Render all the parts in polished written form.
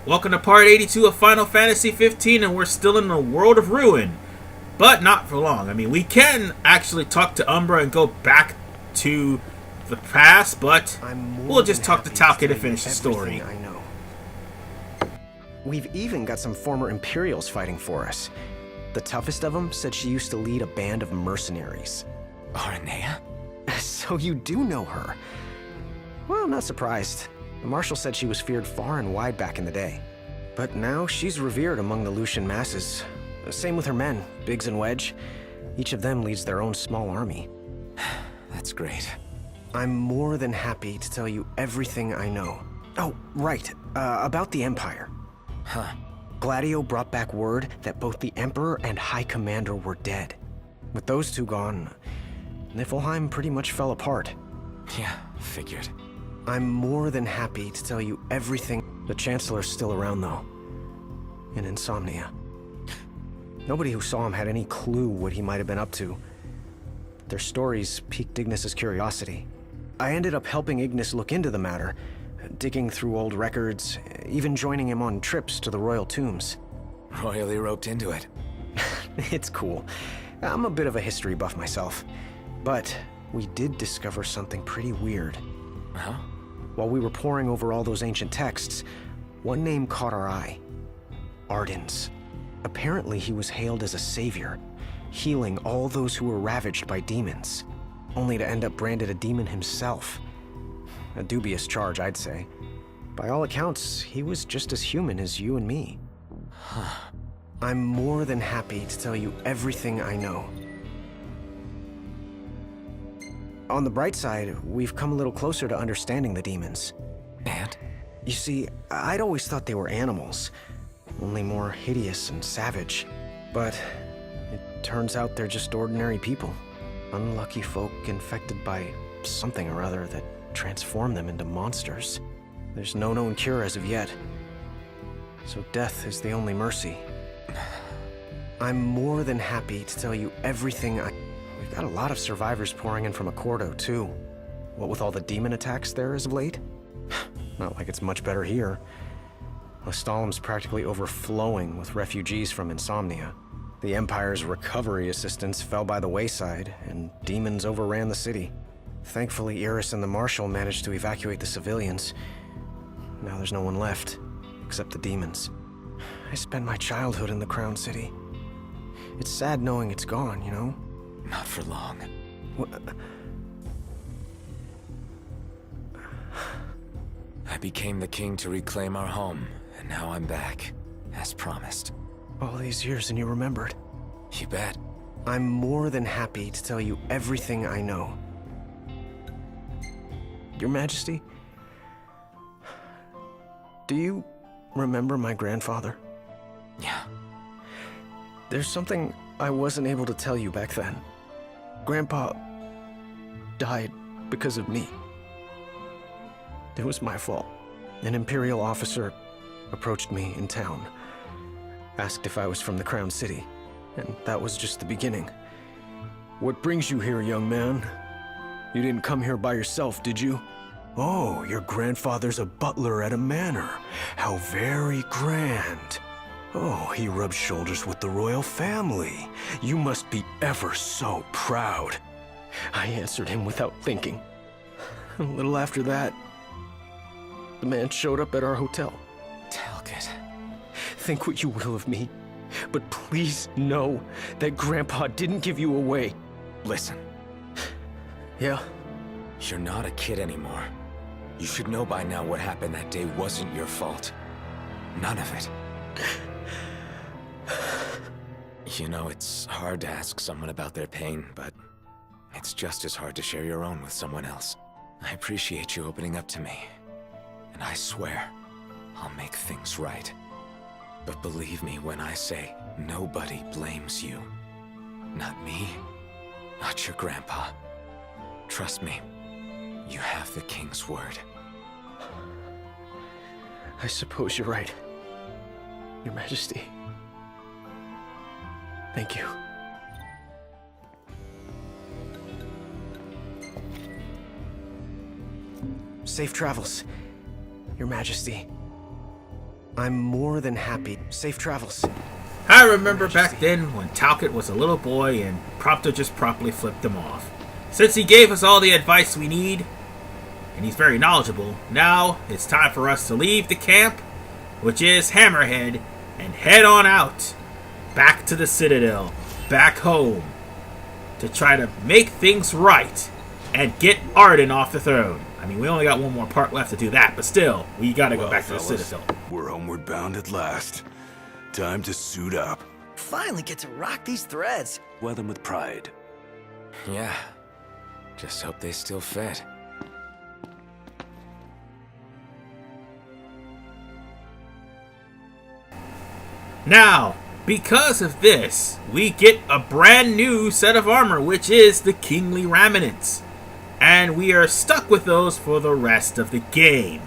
Welcome to part 82 of Final Fantasy 15, and we're still in the world of ruin. But not for long. I mean, we can actually talk to Umbra and go back to the past, but we'll just talk to Talcott to finish the story. I know. We've even got some former Imperials fighting for us. The toughest of them said she used to lead a band of mercenaries. Aranea? So you do know her. Well, I'm not surprised. The Marshal said she was feared far and wide back in the day. But now she's revered among the Lucian masses. Same with her men, Biggs and Wedge. Each of them leads their own small army. That's great. I'm more than happy to tell you everything I know. Oh, right. About the Empire. Huh. Gladio brought back word that both the Emperor and High Commander were dead. With those two gone, Niflheim pretty much fell apart. Yeah, figured. I'm more than happy to tell you everything. The Chancellor's still around, though. In Insomnia. Nobody who saw him had any clue what he might have been up to. Their stories piqued Ignis's curiosity. I ended up helping Ignis look into the matter, digging through old records, even joining him on trips to the royal tombs. Royally roped into it. It's cool. I'm a bit of a history buff myself. But we did discover something pretty weird. Huh? While we were poring over all those ancient texts, one name caught our eye. Ardyn's. Apparently he was hailed as a savior, healing all those who were ravaged by demons, only to end up branded a demon himself. A dubious charge, I'd say. By all accounts, he was just as human as you and me. Huh. I'm more than happy to tell you everything I know. On the bright side, we've come a little closer to understanding the demons. And? You see, I'd always thought they were animals, only more hideous and savage. But it turns out they're just ordinary people. Unlucky folk infected by something or other that transformed them into monsters. There's no known cure as of yet. So death is the only mercy. I'm more than happy to tell you everything We've got a lot of survivors pouring in from Accordo, too. What with all the demon attacks there as of late? Not like it's much better here. Lestalem's practically overflowing with refugees from Insomnia. The Empire's recovery assistance fell by the wayside, and demons overran the city. Thankfully, Iris and the Marshal managed to evacuate the civilians. Now there's no one left, except the demons. I spent my childhood in the Crown City. It's sad knowing it's gone, you know? Not for long. I became the king to reclaim our home, and now I'm back, as promised. All these years and you remembered. You bet. I'm more than happy to tell you everything I know. Your Majesty, do you remember my grandfather? Yeah. There's something I wasn't able to tell you back then. Grandpa died because of me. It was my fault. An Imperial officer approached me in town, asked if I was from the Crown City, and that was just the beginning. What brings you here, young man? You didn't come here by yourself, did you? Oh, your grandfather's a butler at a manor. How very grand. Oh, he rubs shoulders with the royal family. You must be ever so proud. I answered him without thinking. A little after that, the man showed up at our hotel. Talcott. Think what you will of me, but please know that Grandpa didn't give you away. Listen. Yeah? You're not a kid anymore. You should know by now what happened that day wasn't your fault. None of it. You know, it's hard to ask someone about their pain, but it's just as hard to share your own with someone else. I appreciate you opening up to me, and I swear I'll make things right. But believe me when I say nobody blames you. Not me, not your grandpa. Trust me, you have the king's word. I suppose you're right, Your Majesty. Thank you. Safe travels, Your Majesty. I'm more than happy. Safe travels. I remember back then when Talcott was a little boy and Prompto just promptly flipped him off. Since he gave us all the advice we need, and he's very knowledgeable, now it's time for us to leave the camp, which is Hammerhead, and head on out, back to the Citadel, back home, to try to make things right, and get Ardyn off the throne. I mean, we only got one more part left to do that, but still, we gotta go back to the Citadel. We're homeward bound at last. Time to suit up. Finally get to rock these threads. Wear them with pride. Yeah. Just hope they still fit. Now, because of this, we get a brand new set of armor, which is the Kingly Remnants. And we are stuck with those for the rest of the game.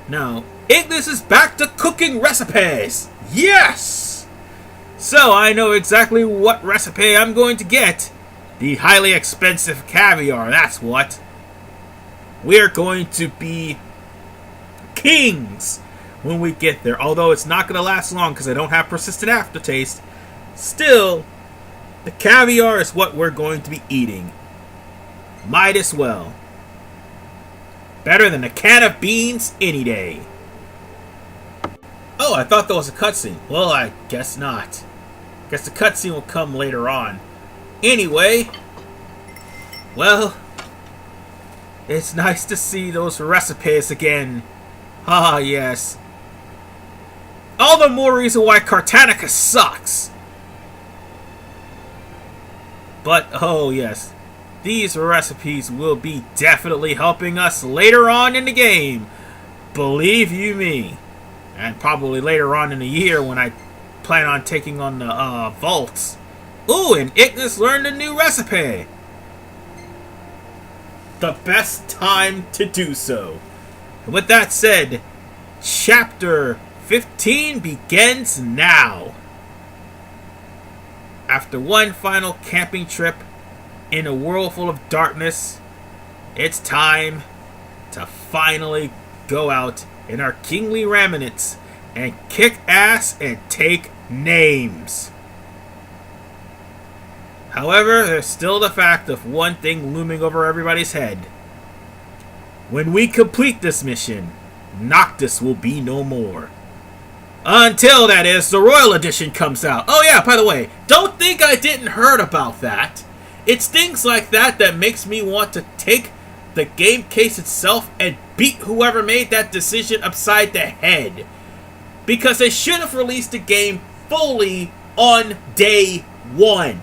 Now, Ignis is back to cooking recipes! Yes! So, I know exactly what recipe I'm going to get. The highly expensive caviar, that's what. We're going to be kings when we get there. Although it's not going to last long because I don't have persistent aftertaste. Still, the caviar is what we're going to be eating. Might as well. Better than a can of beans any day. Oh, I thought that was a cutscene. Well, I guess not. Guess the cutscene will come later on. Anyway, well, it's nice to see those recipes again. Ah, yes. All the more reason why Cartanica sucks. But, oh yes, these recipes will be definitely helping us later on in the game. Believe you me. And probably later on in the year when I plan on taking on the vaults. Ooh, and Ignis learned a new recipe. The best time to do so. And with that said, Chapter 15 begins now. After one final camping trip in a world full of darkness, it's time to finally go out in our kingly remnants and kick ass and take names. However, there's still the fact of one thing looming over everybody's head. When we complete this mission, Noctis will be no more. Until, that is, the Royal Edition comes out. Oh yeah, by the way, don't think I didn't heard about that. It's things like that that makes me want to take the game case itself and beat whoever made that decision upside the head. Because they should have released the game fully on day one.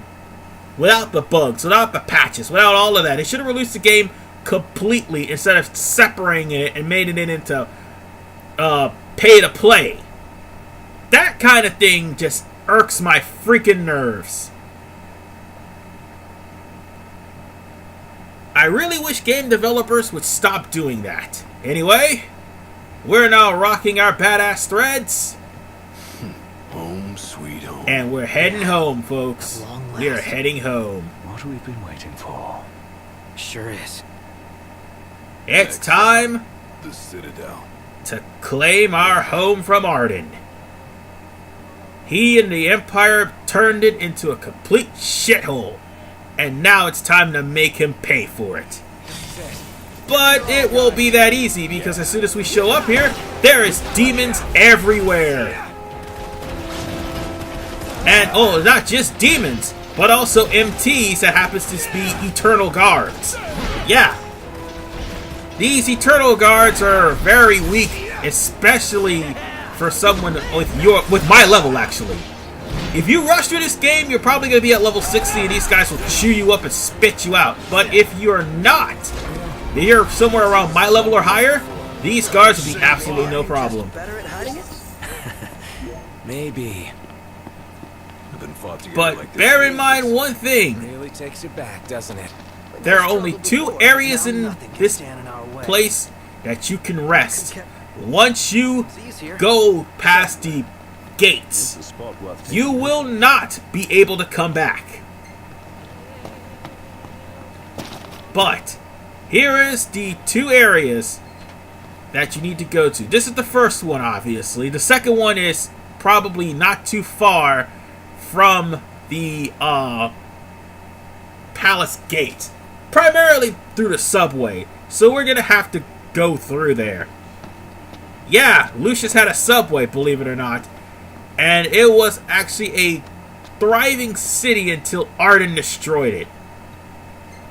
Without the bugs, without the patches, without all of that. They should have released the game completely instead of separating it and making it into pay to play. That kind of thing just irks my freaking nerves. I really wish game developers would stop doing that. Anyway, we're now rocking our badass threads. Home sweet home. And we're heading home, folks. We're heading home. What we've been waiting for. Sure is. It's time The Citadel. to claim our home from Ardyn. He and the Empire turned it into a complete shithole. And now it's time to make him pay for it. But it won't be that easy because as soon as we show up here, there is demons everywhere. And oh, not just demons, but also MTs that happens to be Eternal Guards. Yeah. These Eternal Guards are very weak, especially for someone with my level, actually. If you rush through this game, you're probably going to be at level 60 and these guys will chew you up and spit you out. But if you're not, if you're somewhere around my level or higher, these guards will be absolutely no problem. Better at hiding it? Maybe. But bear in mind one thing. Really takes you back, doesn't it? There are only two areas in this place that you can rest. Once you go past the gates, you will not be able to come back. But here is the two areas that you need to go to. This is the first one, obviously. The second one is probably not too far from the palace gate. Primarily through the subway. So we're going to have to go through there. Yeah, Lucius had a subway, believe it or not. And it was actually a thriving city until Ardyn destroyed it.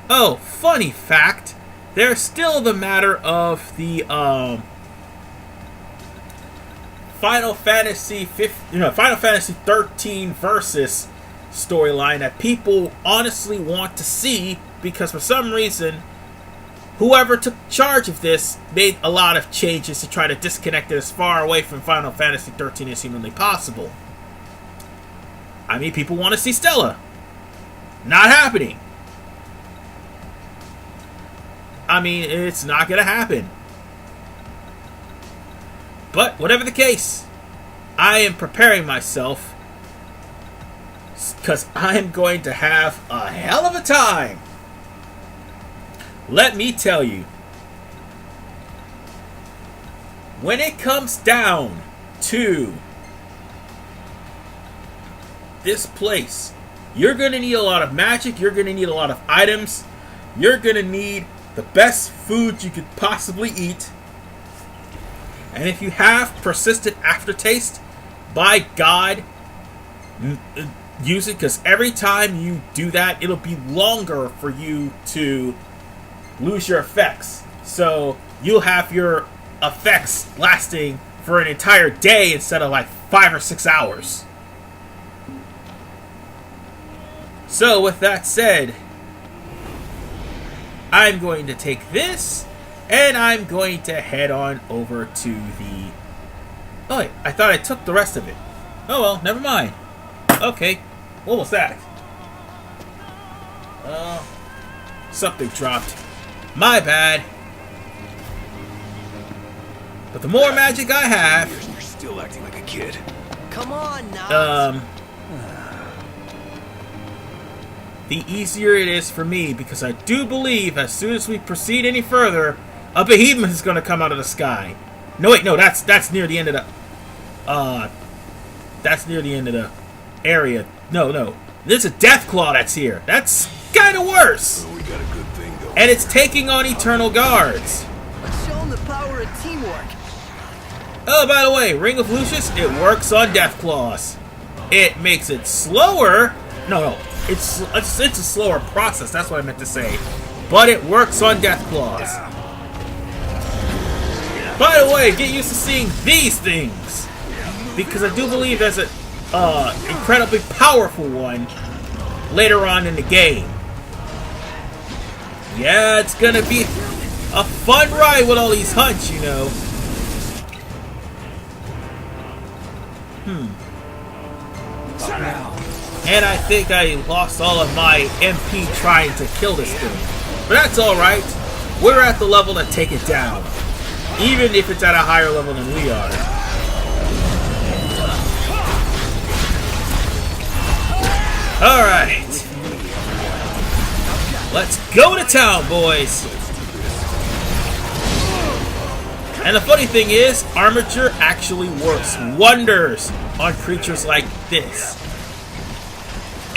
Oh, funny fact. There's still the matter of the Final Fantasy 13 Versus storyline that people honestly want to see, because for some reason whoever took charge of this made a lot of changes to try to disconnect it as far away from Final Fantasy 13 as humanly possible. I mean, people want to see Stella. Not happening. I mean, it's not going to happen. But, whatever the case, I am preparing myself because I am going to have a hell of a time. Let me tell you, when it comes down to this place, you're going to need a lot of magic, you're going to need a lot of items, you're going to need the best food you could possibly eat. And if you have persistent aftertaste, by God, use it, because every time you do that, it'll be longer for you to lose your effects. So you'll have your effects lasting for an entire day instead of like 5 or 6 hours. So with that said, I'm going to take this and I'm going to head on over to the... Oh wait, I thought I took the rest of it. Oh well, never mind. Okay, what was that? Something dropped. My bad. But the more magic I have... You're still acting like a kid. Come on, now. The easier it is for me, because I do believe as soon as we proceed any further, a behemoth is going to come out of the sky. No, wait, no, that's near the end of the... that's near the end of the area. No. There's a Deathclaw that's here. That's kind of worse. Oh, we got a good thing going. And it's taking on Eternal Guards. Let's show them the power of teamwork. Oh, by the way, Ring of Lucius, it works on Deathclaws. It makes it slower. No. It's a slower process. That's what I meant to say. But it works on Deathclaws. By the way, get used to seeing these things, because I do believe there's an incredibly powerful one later on in the game. Yeah, it's gonna be a fun ride with all these hunts, you know. And I think I lost all of my MP trying to kill this thing. But that's alright. We're at the level to take it down. Even if it's at a higher level than we are. Alright. Let's go to town, boys. And the funny thing is, armature actually works wonders on creatures like this.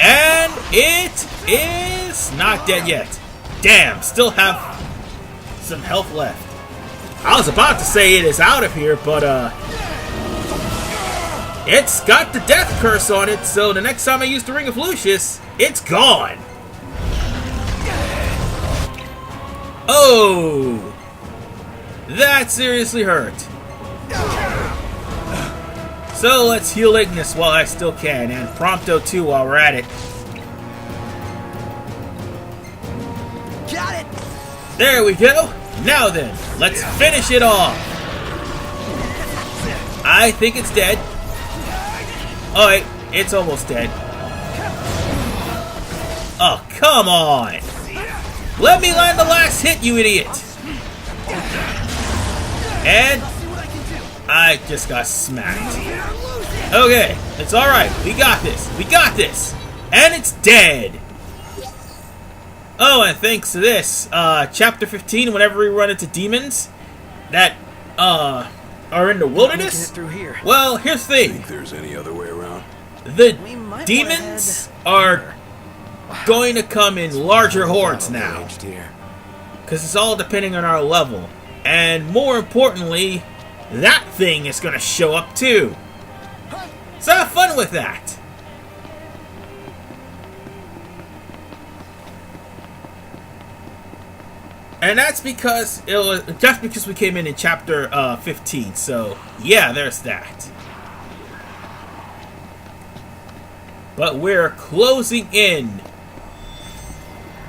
And it is not dead yet. Damn, still have some health left. I was about to say it is out of here, but it's got the death curse on it, so the next time I use the Ring of Lucius, it's gone. Oh, that seriously hurt. So let's heal Ignis while I still can, and Prompto too while we're at it. Got it. There we go. Now then, let's finish it off. I think it's dead. Oh wait, it's almost dead. Oh, come on. Let me land the last hit, you idiot. And I just got smacked. Okay, it's alright. We got this. We got this. And it's dead. Oh, and thanks to this, Chapter 15, whenever we run into demons, that are in the wilderness. Through here. Well, here's the Think thing. there's any other way around? The We might demons wanna are going to come in larger hordes Battle now. raged here. Because it's all depending on our level. And more importantly, that thing is going to show up too. So have fun with that. And that's because it was just because we came in chapter 15. So yeah, there's that. But we're closing in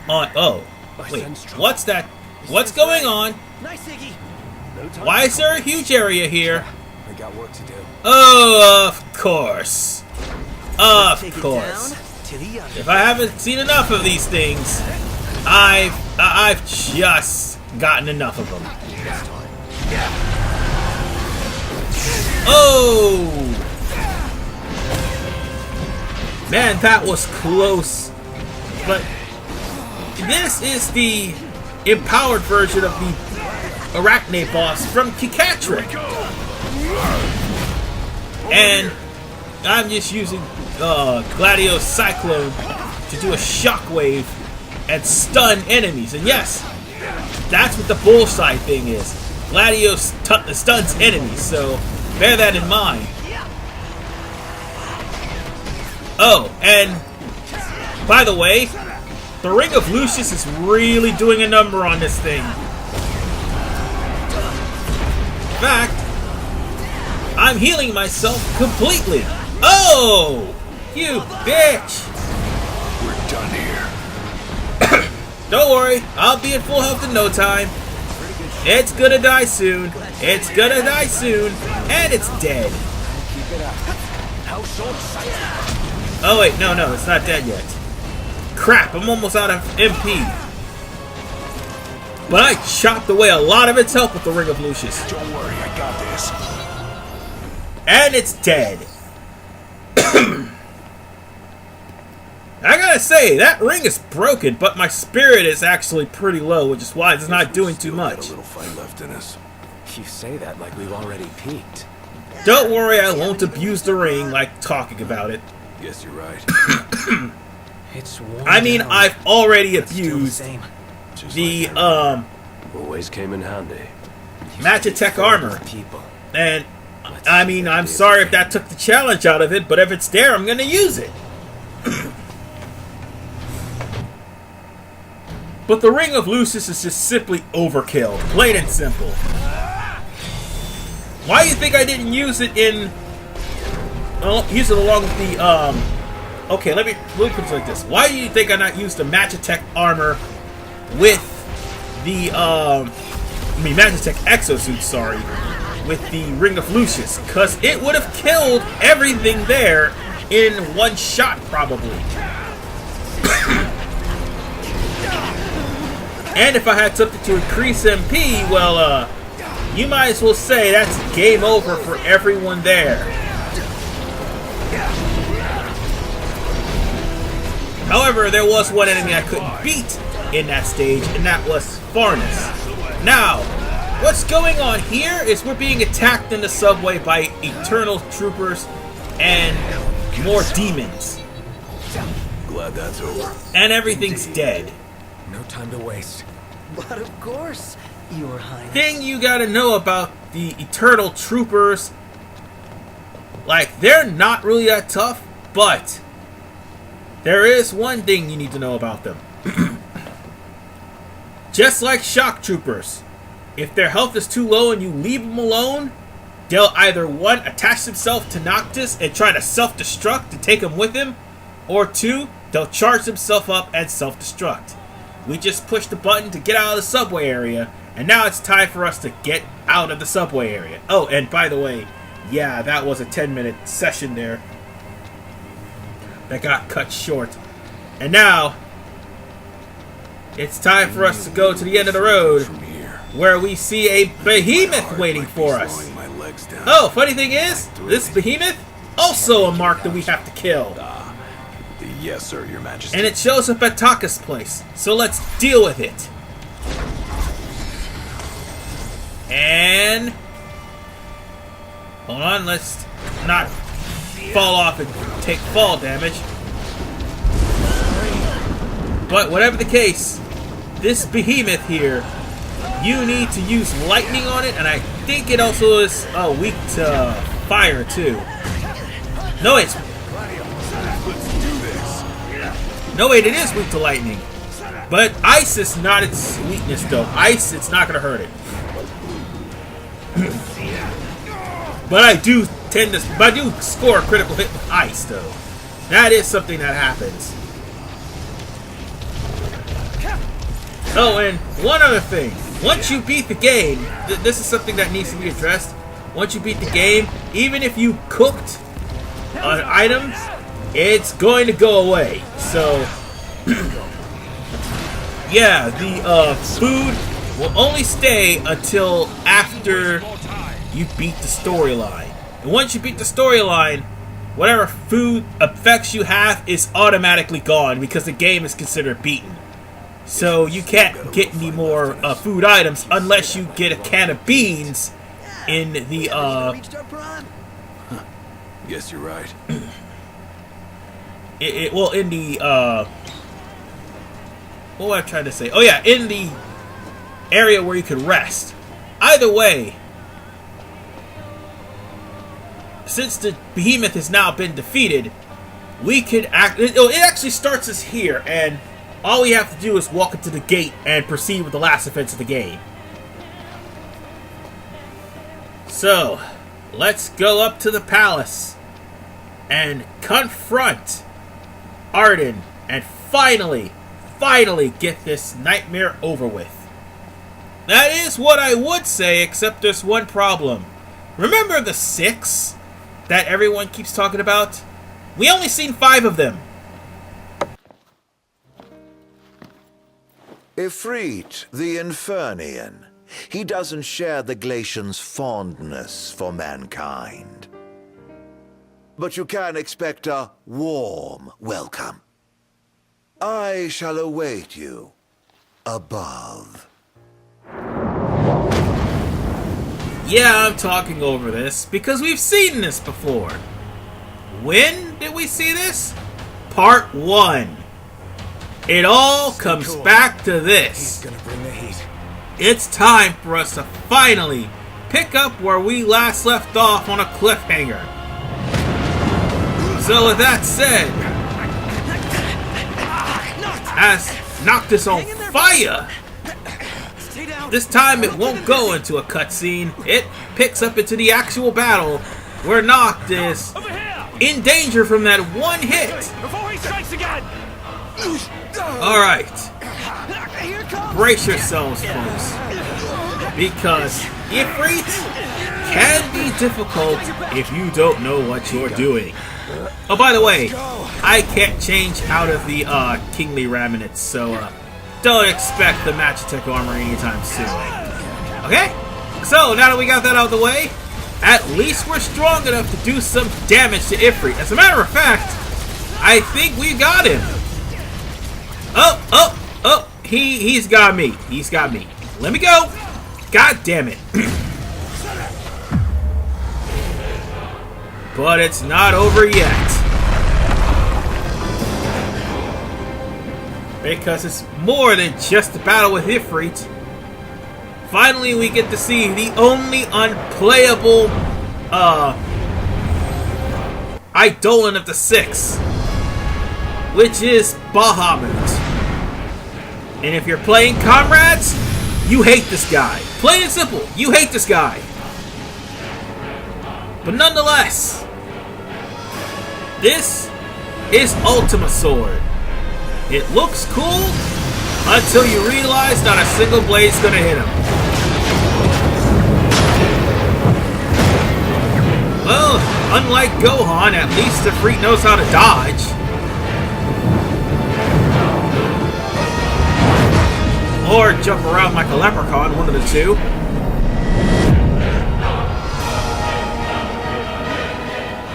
on. Oh, wait. What's that? What's going on? Nice, Iggy. Why is there a huge area here? We got work to do. Oh, of course. Of Take it course. down to the other. If I haven't seen enough of these things, I've just gotten enough of them. Oh! Man, that was close. But this is the empowered version of the Arachne boss from Kikatrick. And I'm just using Gladio's Cyclone to do a shockwave and stun enemies. And yes, that's what the bullseye thing is. Gladio stuns enemies, so bear that in mind. Oh, and by the way, the Ring of Lucius is really doing a number on this thing. In fact, I'm healing myself completely. Oh, you bitch! We're done here. Don't worry, I'll be at full health in no time. It's gonna die soon. It's gonna die soon. And it's dead. Oh wait, no, it's not dead yet. Crap, I'm almost out of MP. But I chopped away a lot of its health with the Ring of Lucius. Don't worry, I got this. And it's dead. I gotta say, that ring is broken, but my spirit is actually pretty low, which is why it's not doing too Still got much. a little fight left in us. You say that like we've already peaked. Don't worry, I won't abuse the ring like talking about it. Yes, you're right. It's worn I mean, down, I've already but still the abused same. Just the, like everything. Always came in handy. Magitech armor. People. And, I mean, I'm sorry if that took the challenge out of it, but if it's there, I'm gonna use it. But the Ring of Lucius is just simply overkill. Plain and simple. Why do you think I didn't use it in... Well, use it along with the, Okay, let me put it like this. Why do you think I not used the Magitech armor with the, Magitech exosuit, sorry, with the Ring of Lucius? Because it would have killed everything there in one shot, probably. And if I had something to increase MP, well, you might as well say that's game over for everyone there. However, there was one enemy I couldn't beat in that stage, and that was Farnus. Now, what's going on here is we're being attacked in the subway by Eternal Troopers and more demons. Glad that's over. And everything's dead. No time to waste. But of course, Your Highness. Thing you gotta know about the Eternal Troopers, like, they're not really that tough, but there is one thing you need to know about them. Just like Shock Troopers, if their health is too low and you leave them alone, they'll either, one, attach themselves to Noctis and try to self-destruct to take him with him, or two, they'll charge themselves up and self-destruct. We just pushed the button to get out of the subway area, and now it's time for us to get out of the subway area. Oh, and by the way, yeah, that was a 10-minute session there that got cut short. And now, it's time for us to go to the end of the road, From here. where we see a behemoth waiting for us. Slowing my legs down. Oh, funny thing is, this behemoth, also a mark that we have to kill. Yes, sir, Your Majesty. And it shows up at Taka's place, so let's deal with it. And Hold on, let's not fall off and take fall damage. But whatever the case, this behemoth here, you need to use lightning on it, and I think it also is weak to fire too. No, it's no wait, it is weak to lightning. But ice is not its weakness though. Ice, it's not gonna hurt it. But I do score a critical hit with ice though. That is something that happens. Oh, and one other thing. Once you beat the game, this is something that needs to be addressed. Once you beat the game, even if you cooked an item, it's going to go away. So, yeah, the food will only stay until after you beat the storyline. And once you beat the storyline, whatever food effects you have is automatically gone because the game is considered beaten. So you can't get any more food items unless you get a can of beans in the Guess you're right. well, in the what was I trying to say? Oh yeah, in the area where you can rest. Either way, since the behemoth has now been defeated, we could act. It actually starts us here, and all we have to do is walk into the gate and proceed with the last events of the game. So, let's go up to the palace and confront Ardyn and finally get this nightmare over with. That is what I would say, except there's one problem. Remember the 6 that everyone keeps talking about? We only seen 5 of them. Ifrit, the Infernian. He doesn't share the Glacian's fondness for mankind. But you can expect a warm welcome. I shall await you above. Yeah, I'm talking over this because we've seen this before. When did we see this? Part 1. It all comes back to this. He's gonna bring the heat. It's time for us to finally pick up where we last left off on a cliffhanger. So with that said, as Noctis on fire, this time it won't go into a cutscene. It picks up into the actual battle where Noctis in danger from that one hit. Before he strikes again! Alright, brace yourselves, folks, because Ifrit can be difficult if you don't know what you're doing. Oh, by the way, I can't change out of the Kingly Raminets, so don't expect the Magitech armor anytime soon. Okay? So, now that we got that out of the way, at least we're strong enough to do some damage to Ifrit. As a matter of fact, I think we got him. Oh, he's got me. He's got me. Let me go. God damn it. But it's not over yet. Because it's more than just a battle with Ifrit. Finally, we get to see the only unplayable Eidolon of the 6, which is Bahamut. And if you're playing Comrades, you hate this guy. Plain and simple, you hate this guy. But nonetheless, this is Ultima Sword. It looks cool until you realize not a single blade's gonna hit him. Well, unlike Gohan, at least Ifrit knows how to dodge. Or jump around like a leprechaun, one of the two.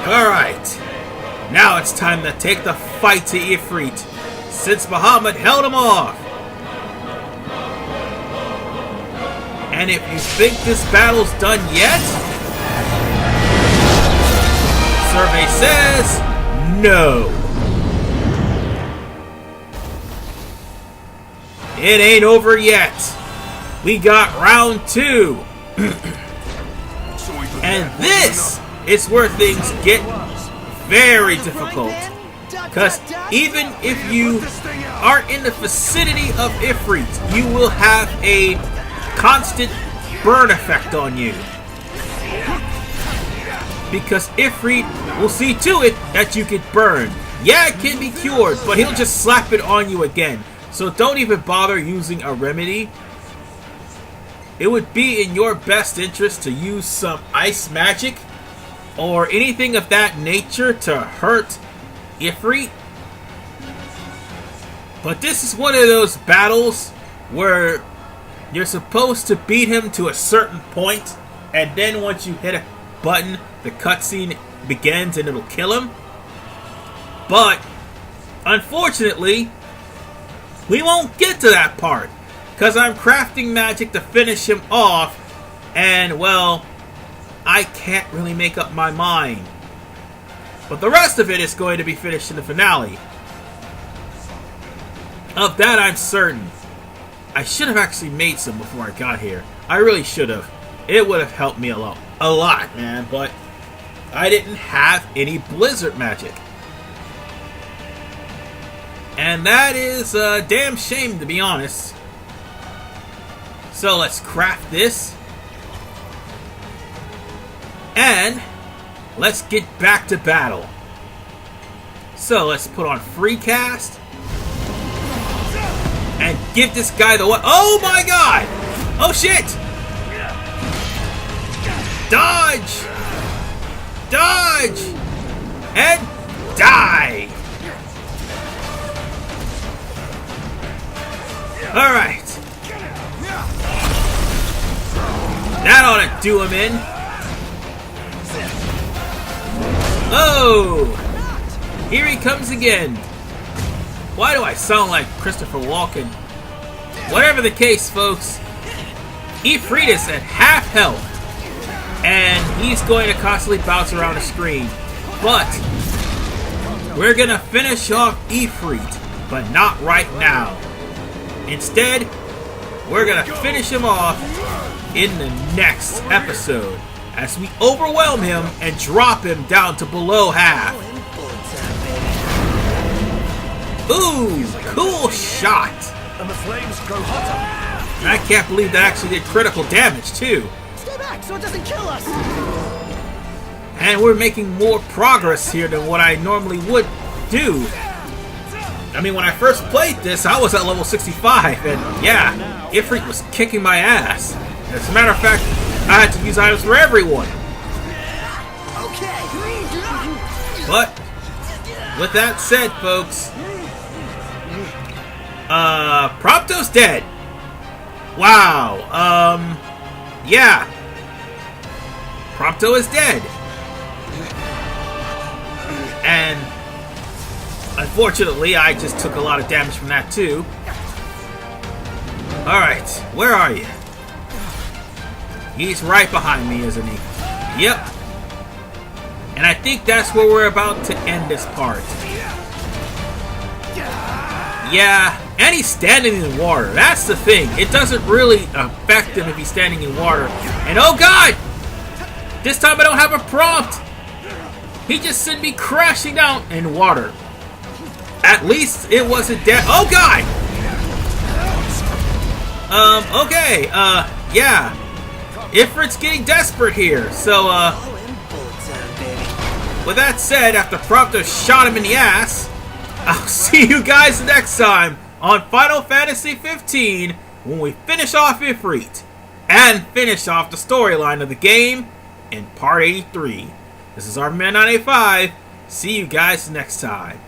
Alright, now it's time to take the fight to Ifrit, since Bahamut held him off. And if you think this battle's done yet, says no. It ain't over yet. We got round 2. And this is where things get very difficult. Because even if you are in the vicinity of Ifrit, you will have a constant burn effect on you. Because Ifrit will see to it that you get burned. Yeah, it can be cured, but he'll just slap it on you again. So don't even bother using a remedy. It would be in your best interest to use some ice magic or anything of that nature to hurt Ifrit. But this is one of those battles where you're supposed to beat him to a certain point, and then once you hit a button, the cutscene begins and it'll kill him. But unfortunately, we won't get to that part, because I'm crafting magic to finish him off, and well, I can't really make up my mind. But the rest of it is going to be finished in the finale. Of that I'm certain. I should have actually made some before I got here. I really should have. It would have helped me a lot, man, but I didn't have any blizzard magic. And that is a damn shame, to be honest. So let's craft this. And let's get back to battle. So let's put on free cast. And give this guy the what? Oh my god! Oh shit! Dodge! Dodge! And die! Alright. That ought to do him in. Oh! Here he comes again. Why do I sound like Christopher Walken? Whatever the case, folks, Ifrit is at half health, and he's going to constantly bounce around the screen. But we're going to finish off Ifrit, but not right now. Instead, we're going to finish him off in the next episode as we overwhelm him and drop him down to below half. Ooh, cool shot. And the flames grow hotter. And I can't believe that actually did critical damage too. Stay back so it doesn't kill us. And we're making more progress here than what I normally would do. I mean, when I first played this, I was at level 65, and yeah, Ifrit was kicking my ass. As a matter of fact, I had to use items for everyone. Okay. But with that said, folks, Prompto's dead. Wow. Yeah. Prompto is dead. And unfortunately, I just took a lot of damage from that too. Alright, where are you? He's right behind me, isn't he? Yep. And I think that's where we're about to end this part. Yeah, and he's standing in water. That's the thing. It doesn't really affect him if he's standing in water. And oh god! This time I don't have a prompt! He just sent me crashing down in water. At least it wasn't dead. Oh god! Okay, yeah. Ifrit's getting desperate here, so, with that said, after Prompto shot him in the ass, I'll see you guys next time on Final Fantasy 15 when we finish off Ifrit and finish off the storyline of the game in Part 83. This is Ardyn 985. See you guys next time.